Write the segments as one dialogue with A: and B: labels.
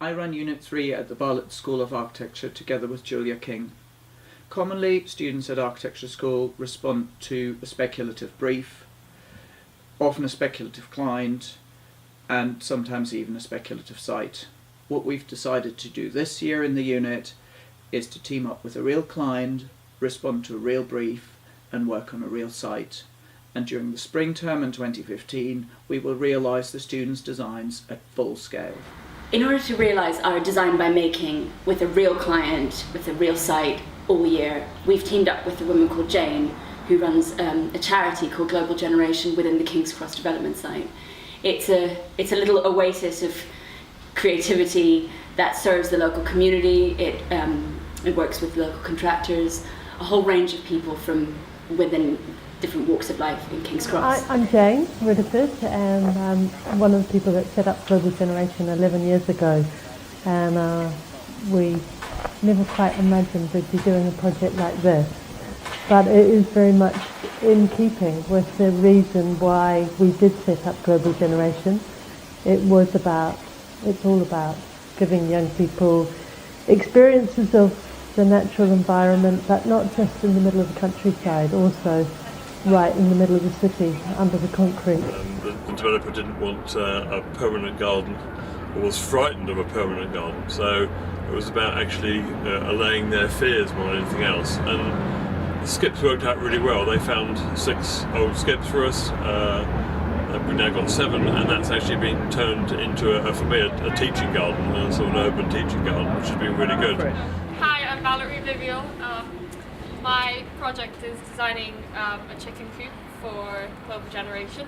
A: I run Unit 3 at the Bartlett School of Architecture together with Julia King. Commonly, students at architecture school respond to a speculative brief, often a speculative client, and sometimes even a speculative site. What we've decided to do this year in the unit is to team up with a real client, respond to a real brief, and work on a real site. And during the spring term in 2015, we will realise the students' designs at full scale.
B: In order to realise our design by making with a real client, with a real site all year, we've teamed up with a woman called Jane, who runs a charity called Global Generation within the King's Cross development site. It's a little oasis of creativity that serves the local community. It works with local contractors, a whole range of people from within different walks of life in King's Cross.
C: I'm Jane Rutherford, and I'm one of the people that set up Global Generation 11 years ago. And we never quite imagined we'd be doing a project like this. But it is very much in keeping with the reason why we did set up Global Generation. It's all about giving young people experiences of the natural environment, but not just in the middle of the countryside, also right in the middle of the city, under the concrete.
D: The developer didn't want a permanent garden, or was frightened of a permanent garden, so it was about actually allaying their fears more than anything else. And the skips worked out really well. They found 6 old skips for us. We've now got 7, and that's actually been turned into, for me, a teaching garden, a sort of an urban teaching garden, which has been really good.
E: Hi, I'm Valerie Vyvial. My project is designing a chicken coop for Global Generation.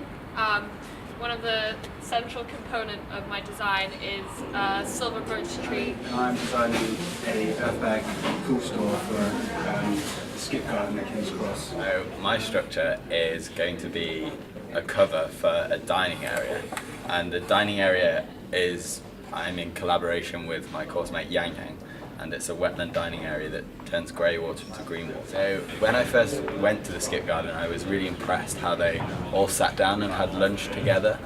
E: One of the central component of my design is a silver birch tree.
F: I'm designing a earthbag cool store for the skip garden at King's Cross.
G: So my structure is going to be a cover for a dining area, and the dining area I'm in collaboration with my course mate Yangyang, and it's a wetland dining area that turns grey water to green water. So when I first went to the skip garden, I was really impressed how they all sat down and had lunch together,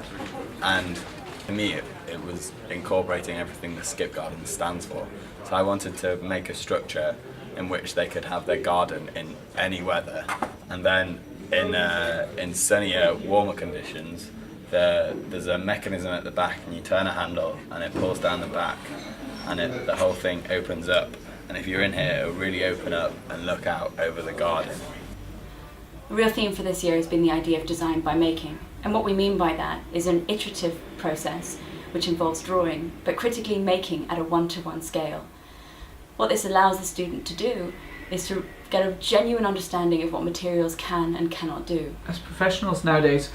G: and to me it was incorporating everything the skip garden stands for. So I wanted to make a structure in which they could have their garden in any weather, and then in sunnier, warmer conditions, there's a mechanism at the back, and you turn a handle and it pulls down the back, and the whole thing opens up, and if you're in here it'll really open up and look out over the garden.
B: The real theme for this year has been the idea of design by making, and what we mean by that is an iterative process which involves drawing, but critically making at a one-to-one scale. What this allows the student to do is to get a genuine understanding of what materials can and cannot do.
A: As professionals nowadays,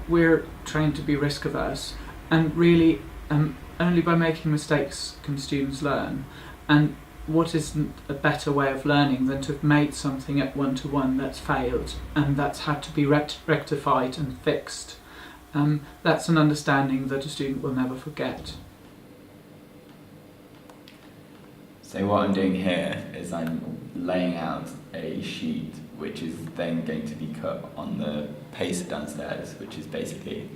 A: we're trained to be risk averse, and really only by making mistakes can students learn. And what isn't a better way of learning than to have made something at one-to-one that's failed and that's had to be rectified and fixed. That's an understanding that a student will never forget.
H: So what I'm doing here is I'm laying out a sheet which is then going to be cut on the pacer downstairs, which is basically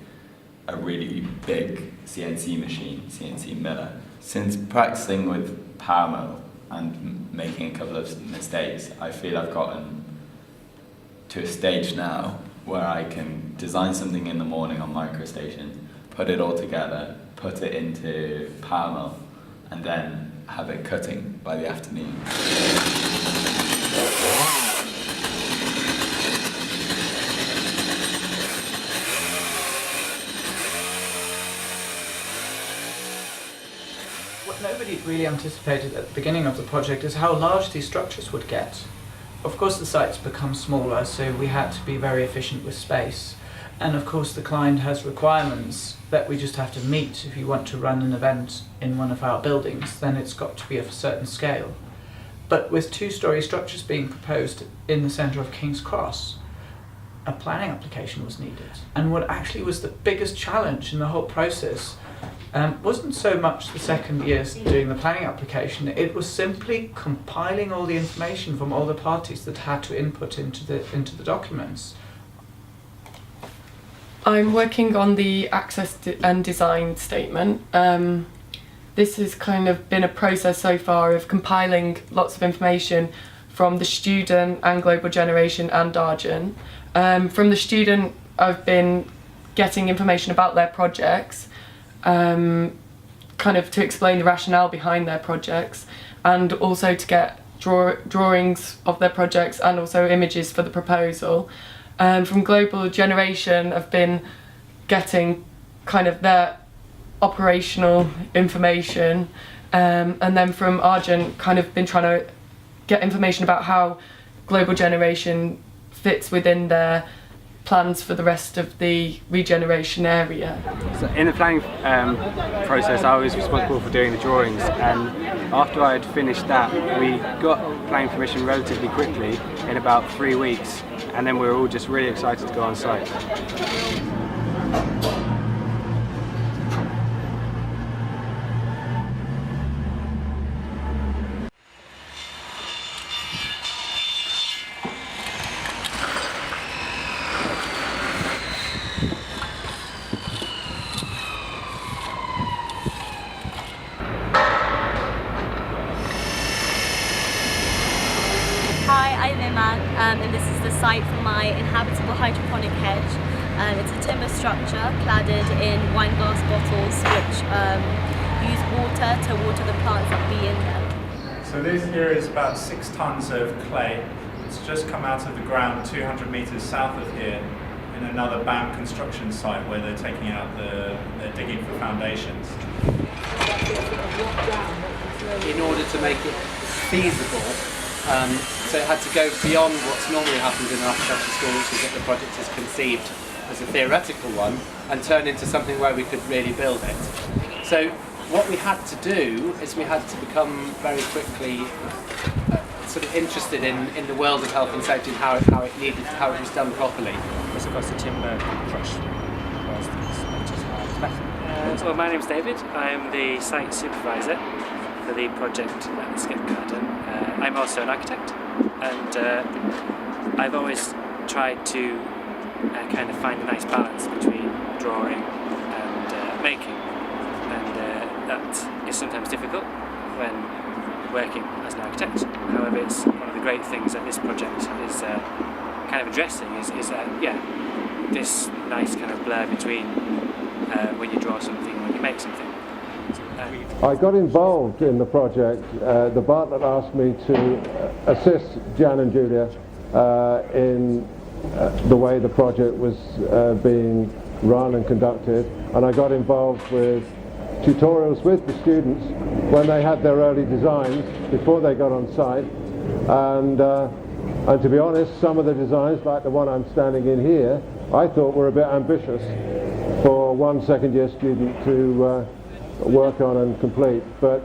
H: a really big CNC machine, CNC miller. Since practicing with power mill and making a couple of mistakes, I feel I've gotten to a stage now where I can design something in the morning on MicroStation, put it all together, put it into power mill, and then have it cutting by the afternoon.
A: What nobody really anticipated at the beginning of the project is how large these structures would get. Of course the sites become smaller, so we had to be very efficient with space. And of course the client has requirements that we just have to meet. If you want to run an event in one of our buildings, then it's got to be of a certain scale. But with 2-storey structures being proposed in the centre of King's Cross, a planning application was needed. And what actually was the biggest challenge in the whole process wasn't so much the second years doing the planning application, it was simply compiling all the information from all the parties that had to input into the documents.
I: I'm working on the access and design statement. this has kind of been a process so far of compiling lots of information from the student and Global Generation and Argent. From the student, I've been getting information about their projects, kind of to explain the rationale behind their projects, and also to get drawings of their projects and also images for the proposal. From Global Generation, I've been getting kind of their operational information, and then from Argent, kind of been trying to get information about how Global Generation fits within their plans for the rest of the regeneration area.
F: So in the planning process, I was responsible for doing the drawings, and after I had finished that, we got planning permission relatively quickly, in about 3 weeks, and then we were all just really excited to go on site.
J: Hi, I'm Iman, and this is the site for my inhabitable hydroponic hedge. It's a timber structure cladded in wine glass bottles which use water to water the plants that be in them.
K: So this here is about 6 tons of clay. It's just come out of the ground 200 metres south of here in another BAM construction site where they're taking out they're digging for foundations.
L: In order to make it feasible, so it had to go beyond what's normally happens in an architecture school, which is that the project is conceived as a theoretical one and turn into something where we could really build it. So what we had to do is we had to become very quickly sort of interested in the world of health and safety and how it was done properly.
M: It's across the timber crush. Well, my name's David. I'm the site supervisor for the project at the Skip Garden. I'm also an architect, and I've always tried to kind of find a nice balance between drawing and making, and that is sometimes difficult when working as an architect. However, it's one of the great things that this project is kind of addressing is this nice kind of blur between when you draw something and when you make something.
N: I got involved in the project. The Bartlett asked me to assist Jan and Julia in the way the project was being run and conducted, and I got involved with tutorials with the students when they had their early designs before they got on site, and to be honest, some of the designs, like the one I'm standing in here, I thought were a bit ambitious for one second-year student to work on and complete, but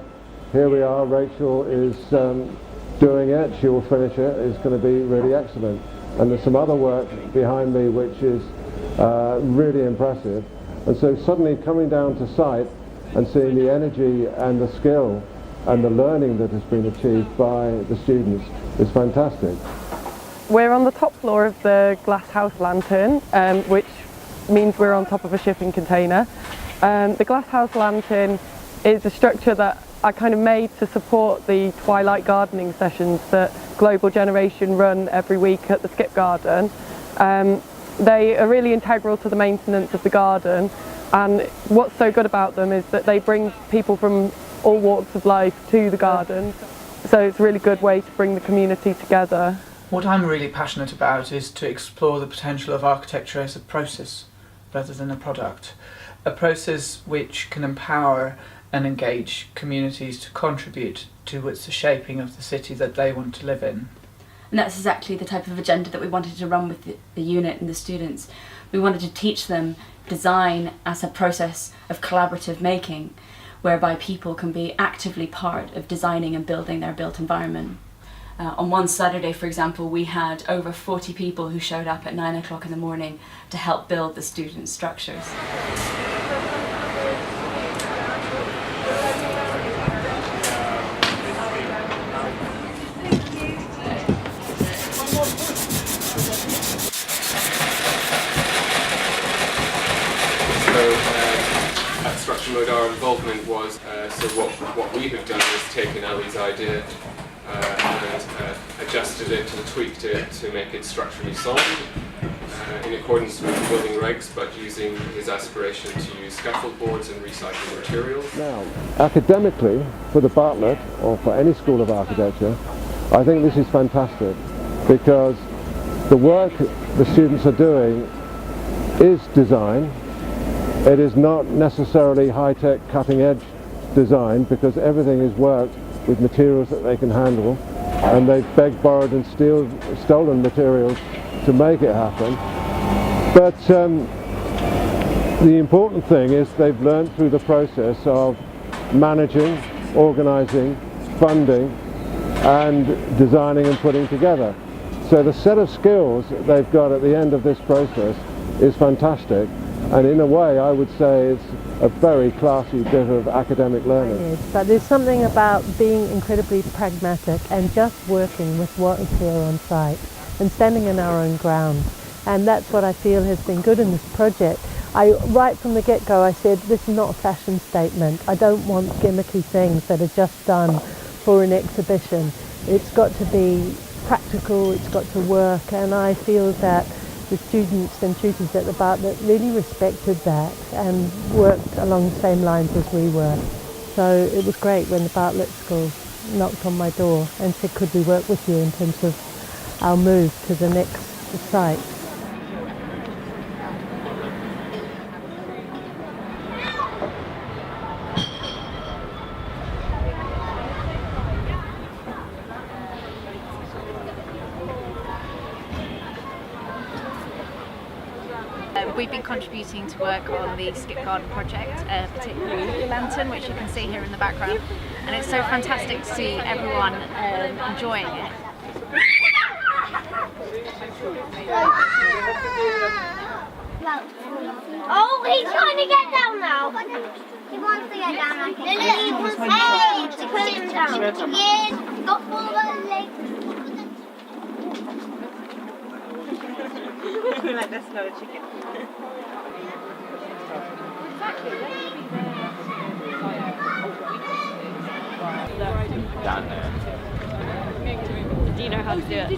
N: here we are. Rachel is doing it. She will finish it. It's going to be really excellent, and there's some other work behind me which is really impressive. And so suddenly coming down to site and seeing the energy and the skill and the learning that has been achieved by the students is fantastic.
I: We're on the top floor of the glass house lantern, which means we're on top of a shipping container. The glass house lantern is a structure that I kind of made to support the twilight gardening sessions that Global Generation run every week at the Skip Garden. They are really integral to the maintenance of the garden, and what's so good about them is that they bring people from all walks of life to the garden, so it's a really good way to bring the community together.
A: What I'm really passionate about is to explore the potential of architecture as a process rather than a product. A process which can empower and engage communities to contribute towards the shaping of the city that they want to live in.
B: And that's exactly the type of agenda that we wanted to run with the unit and the students. We wanted to teach them design as a process of collaborative making, whereby people can be actively part of designing and building their built environment. On one Saturday, for example, we had over 40 people who showed up at 9 o'clock in the morning to help build the student structures.
O: That structure promote our involvement was, so what we have done is taken Ali's idea and adjusted it and tweaked it to make it structurally sound in accordance with building regs, but using his aspiration to use scaffold boards and recycled materials.
N: Now, academically, for the Bartlett or for any school of architecture, I think this is fantastic because the work the students are doing is design. It is not necessarily high-tech, cutting-edge design because everything is worked with materials that they can handle, and they've begged, borrowed and stolen materials to make it happen. But the important thing is they've learned through the process of managing, organising, funding and designing and putting together. So the set of skills that they've got at the end of this process is fantastic, and in a way I would say it's a very classy bit of academic learning.
C: Yes, but there's something about being incredibly pragmatic and just working with what is here on site and standing in our own ground. And that's what I feel has been good in this project. Right from the get-go I said this is not a fashion statement. I don't want gimmicky things that are just done for an exhibition. It's got to be practical, it's got to work, and I feel that the students and tutors at the Bartlett really respected that and worked along the same lines as we were. So it was great when the Bartlett School knocked on my door and said, could we work with you in terms of our move to the next site.
P: We've been contributing to work on the Skip Garden project, particularly the lantern, which you can see here in the background, and it's so fantastic to see everyone enjoying it.
Q: Oh, he's trying to get down now. He wants to get down. Hey, to put him down. Yes, got all the legs.
R: Like that's not a chicken.
H: Down there.
R: Do you know how to do it?